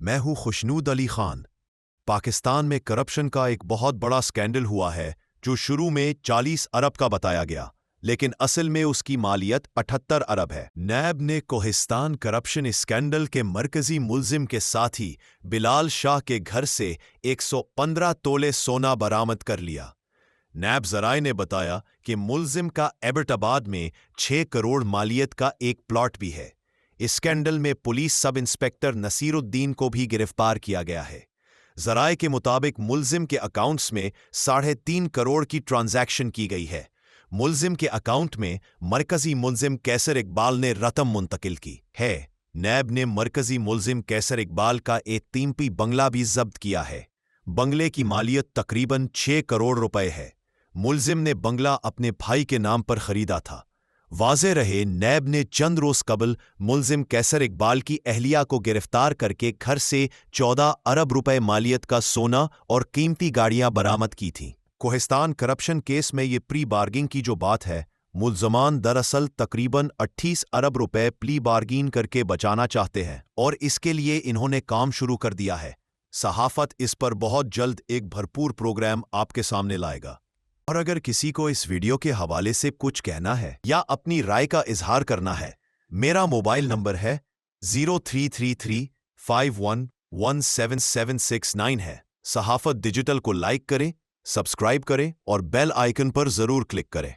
मैं हूं खुशनूद अली खान। पाकिस्तान में करप्शन का एक बहुत बड़ा स्कैंडल हुआ है जो शुरू में 40 अरब का बताया गया, लेकिन असल में उसकी मालियत 78 अरब है। नैब ने कोहिस्तान करप्शन स्कैंडल के मरकजी मुलजिम के साथी बिलाल शाह के घर से 115 तोले सोना बरामद कर लिया। नैब जराए ने बताया कि मुलजिम का एबटाबाद में 6 करोड़ मालियत का एक प्लॉट भी है। इस स्कैंडल में पुलिस सब इंस्पेक्टर नसीरुद्दीन को भी गिरफ्तार किया गया है। जराए के मुताबिक मुलजिम के अकाउंट्स में 3.5 करोड़ की ट्रांजैक्शन की गई है। मुलजिम के अकाउंट में मरकजी मुलजिम कैसर इकबाल ने रकम मुंतकिल की है। नैब ने मरकजी मुलजिम कैसर इकबाल का एक कीमती बंगला भी जब्त किया है। बंगले की मालियत तकरीबन 6 करोड़ रुपए है। मुलजिम ने बंगला अपने भाई के नाम पर खरीदा था। वाज़े रहे, नैब ने चंद रोज कबल मुलजिम कैसर इकबाल की अहलिया को गिरफ्तार करके घर से 14 अरब रुपए मालियत का सोना और कीमती गाड़ियां बरामद की थीं। कोहिस्तान करप्शन केस में ये प्री बार्गिंग की जो बात है, मुलजमान दरअसल तकरीबन 28 अरब रुपए प्ली बार्गिन करके बचाना चाहते हैं और इसके लिए इन्होंने काम शुरू कर दिया है। सहाफत इस पर बहुत जल्द एक भरपूर प्रोग्राम आपके सामने लाएगा। और अगर किसी को इस वीडियो के हवाले से कुछ कहना है या अपनी राय का इजहार करना है, मेरा मोबाइल नंबर है 033351177669 है। सहाफत डिजिटल को लाइक करें, सब्सक्राइब करें और बेल आइकन पर जरूर क्लिक करें।